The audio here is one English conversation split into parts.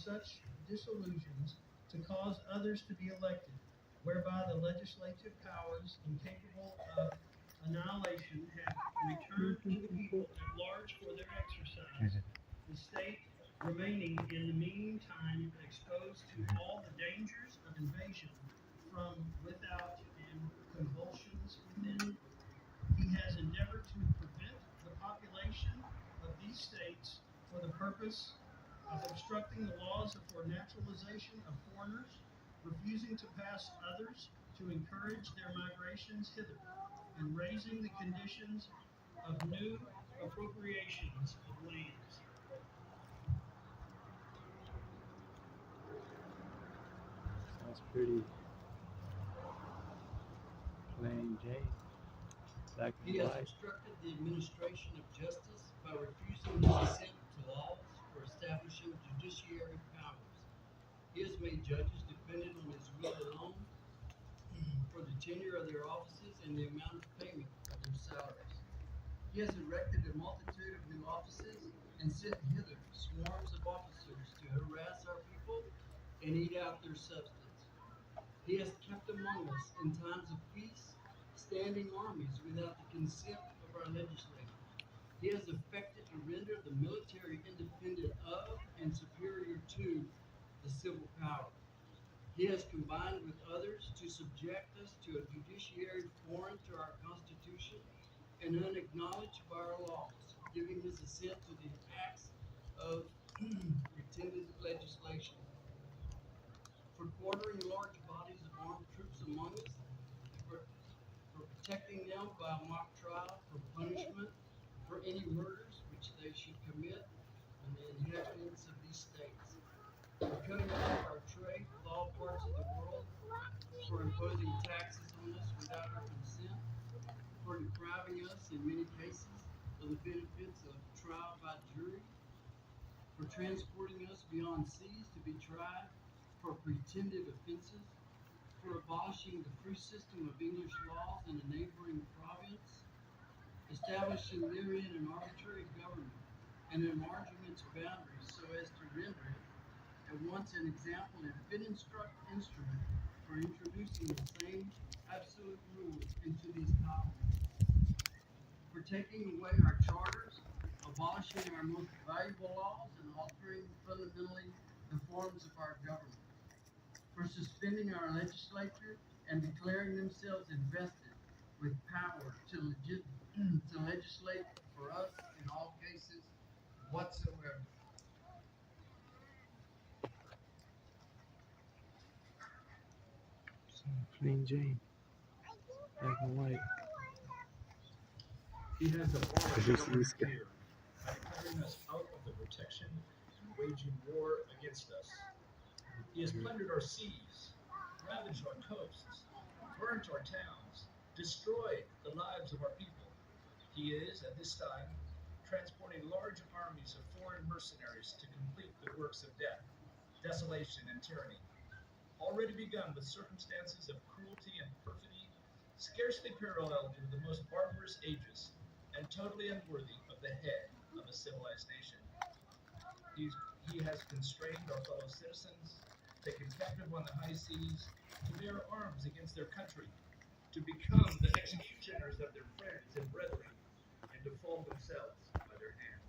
such dissolutions to cause others to be elected, whereby the legislative powers incapable of annihilation have returned to the people at large for their exercise, the state remaining in the meantime exposed to all the dangers of invasion from without and convulsions within. He has endeavored to prevent the population of these states for the purpose of obstructing the laws for naturalization of foreigners, refusing to pass others to encourage their migrations hither, and raising the conditions of new appropriations of lands. Sounds pretty plain Jane. Black He and has white. obstructed the administration of justice by refusing his assent to laws for establishing judiciary powers. He has made judges dependent on his will alone for the tenure of their offices and the amount of payment of their salaries. He has erected a multitude of new offices and sent hither swarms of officers to harass our people and eat out their substance. He has kept among us in times of peace standing armies without the consent of our legislators. He has effected to render the military independent of and superior to the civil power. He has combined with others to subject us to a judiciary foreign to our Constitution and unacknowledged by our laws, giving his assent to the acts of pretended legislation, for quartering large bodies of armed troops among us, for, for protecting them by mock trial, for punishment, for any murders which they should commit on the inhabitants of these states, for cutting off our trade with all parts of the world, for imposing taxes on us without our consent, for depriving us in many cases of the benefits of trial by jury, for transporting us beyond seas to be tried for pretended offenses, for abolishing the free system of English laws in a neighboring province, establishing therein an arbitrary government, and enlarging its boundaries so as to render it at once an example and fit instrument for introducing the same absolute rules into these colonies, for taking away our charters, abolishing our most valuable laws, and altering fundamentally the forms of our government, for suspending our legislature and declaring themselves invested with power to legislate for us in all cases whatsoever. Plain Jane. Black and white. He has abolished Produce government this guy. fear by declaring us out of the protection and waging war against us. He has plundered our seas, ravaged our coasts, burnt our towns, destroyed the lives of our people. He is, at this time, transporting large armies of foreign mercenaries to complete the works of death, desolation, and tyranny, already begun with circumstances of cruelty and perfidy scarcely paralleled in the most barbarous ages, and totally unworthy of the head of a civilized nation. He has constrained our fellow citizens, taken captive on the high seas, to bear arms against their country, to become the executioners of their friends and brethren, and to fall themselves by their hand.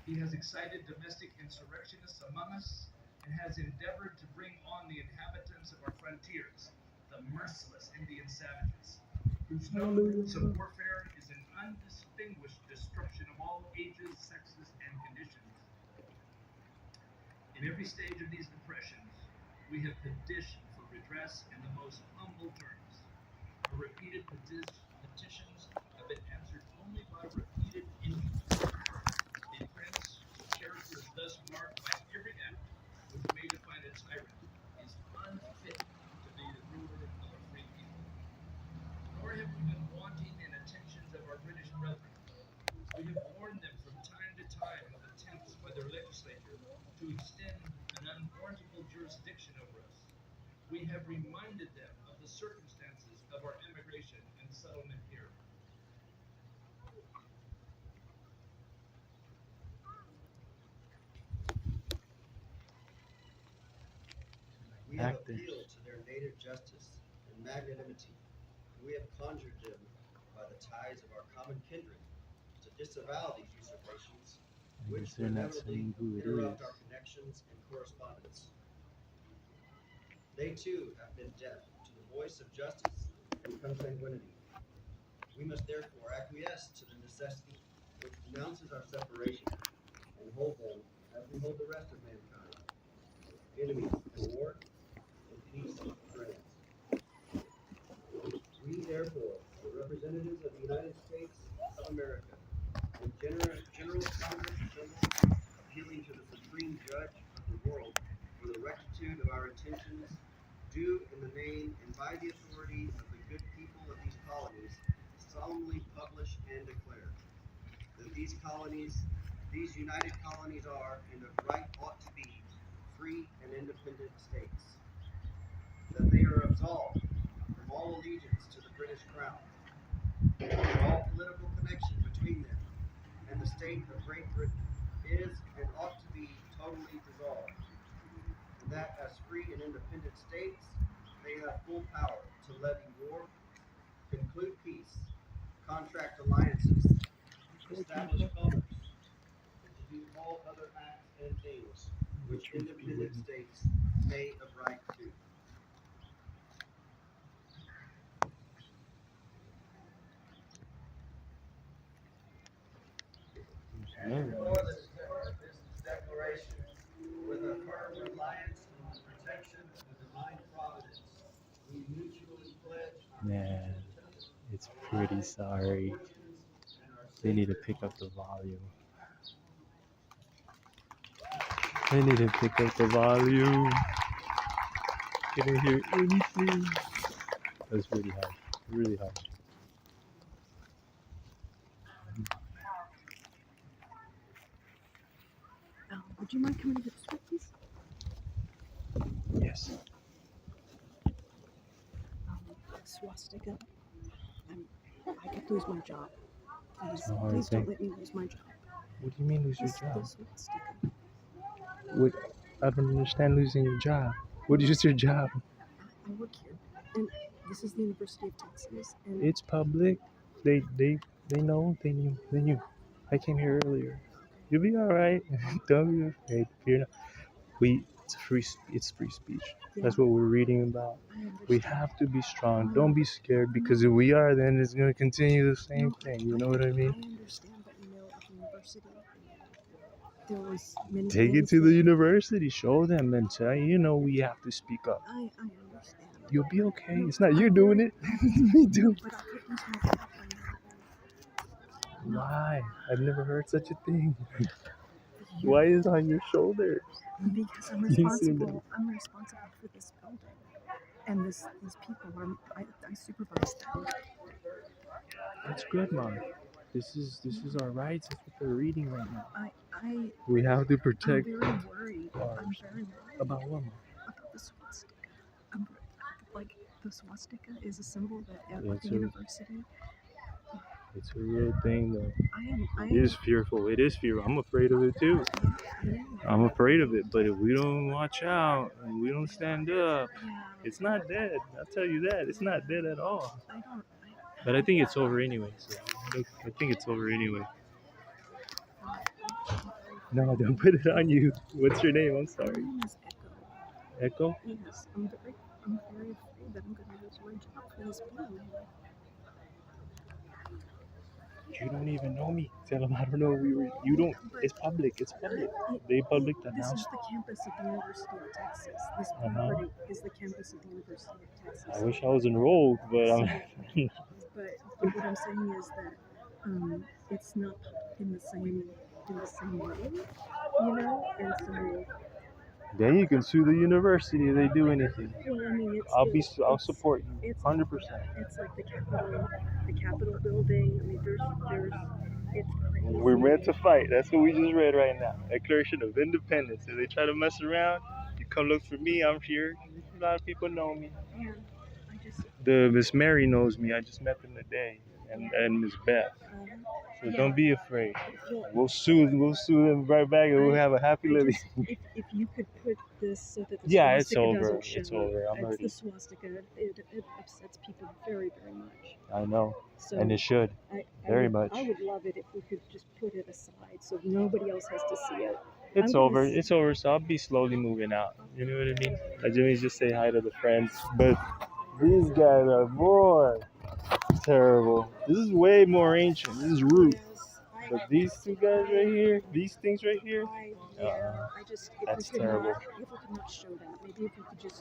He has excited domestic insurrectionists among us, and has endeavored to bring on the inhabitants of our frontiers, the merciless Indian savages, whose known rules of warfare is an undistinguished destruction of all ages, sexes, and conditions. In every stage of these depressions, we have petitioned for redress in the most humble terms. Our repeated petitions have been answered only by repeated injuries. A prince, whose character is thus marked by every act which may define a tyrant, is unfit to be the ruler of a free people. Nor have we been wanting in attentions of our British brethren. We have warned them from time to time of attempts by their legislature to extend an unwarrantable jurisdiction over us. We have reminded them of the circumstances of our emigration and settlement here. We have Actors. appealed to their native justice and magnanimity. We have conjured them by the ties of our common kindred to disavow these usurpations, I which guess they're not inevitably saying who it interrupt is. our connections and correspondence. They too have been deaf to the voice of justice and consanguinity. We must therefore acquiesce to the necessity which denounces our separation and hold them as we hold the rest of mankind, enemies in war and peace friends. We therefore, the representatives of the United States of America, and General Congress assembled, appealing to the supreme judge of the world for the rectitude of our intentions, do in the name and by the authority of the good people of these colonies, solemnly publish and declare that these united colonies are, and of right ought to be, free and independent states, that they are absolved from all allegiance to the British Crown, that all political connection between them and the state of Great Britain is and ought to be totally dissolved, and that as free and independent states, they have full power to levy war, conclude peace, contract alliances, establish commerce, and to do all other acts and things which independent states may of right do. Before this declaration, with a firm reliance on the protection of the divine providence, we mutually pledge our Man, future it's pretty sorry. They need to pick up the volume. They need to pick up the volume. Can't hear anything. That's really hard. Really hard. Would you mind coming to this way, please? Yes. Swastika. I could lose my job. Please, a hard please thing. don't let me lose my job. What do you mean lose your The job? swastika. What? I don't understand losing your job. What is your job? I work here, and this is the University of Texas, and It's public. They know. They knew. I came here earlier. You'll be all right. Don't be afraid. Fear not. It's free speech. yeah, That's what we're reading about. I understand. We have to be strong. Don't be scared, because if we are, then it's gonna continue the same thing. You know what I mean? I understand, but at the university, there was many Take it things to the that- university. Show them and tell we have to speak up. I understand. You'll be okay. No, It's not you doing it. Me too. But I could lose my job right now. Why? I've never heard such a thing. You- Why is it on your shoulders? Because I'm You seem responsible. I'm responsible for this building, and these people. I supervise them. That's good, Mom. This is our rights. That's what they're reading right now. I We have to I'm protect very worried. I'm ours. very worried About what, Mom? about the swastika. Like the swastika is a symbol that at Yeah, the it's a- university. It's a real thing, though. I It is fearful. It is fearful. I'm afraid of it too. I'm afraid of it. But if we don't watch out and we don't stand up, Yeah, it's not dead. I'll tell you that. It's not dead at all. I don't. But I think it's over anyway. So I think it's over anyway. No, don't put it on you. What's your name? I'm My sorry. name is Echo. Echo? Yes, I'm very afraid that I'm going to lose my job for this building. You don't even know me. Tell them I don't know we were. You don't. It's public. It's public. They public This announced. is the campus of the University of Texas. This Uh-huh. property is the campus of the University of Texas. I wish I was enrolled, but I'm. But what I'm saying is that it's not in the same way, and so Then you can sue the university if they do anything. well, I mean, I'll support you, it's 100%. It's like the Capitol building. I mean, there's it's crazy. We're meant to fight. That's what we just read right now. Declaration of Independence. If they try to mess around, you come look for me. I'm here. A lot of people know me. Yeah, I just The Miss Mary knows me. I just met them today, and Miss Beth. So don't be afraid. well, We'll sue them right back, and we'll have a happy living. if you could put this so that Yeah, it's swastika over. doesn't show. It's over. I'm It's already. the swastika. It upsets people very, very much. I know, So and it should very much. I would love it if we could just put it aside so nobody else has to see it. It's I'm gonna over. s- It's over. So I'll be slowly moving out. You know what I mean? Like Jimmy's just say hi to the friends, but these guys are terrible. This is way more ancient. This is root. Yes, But these two guys right here, these things right here, I just if that's we could terrible. not show that. Maybe if we could just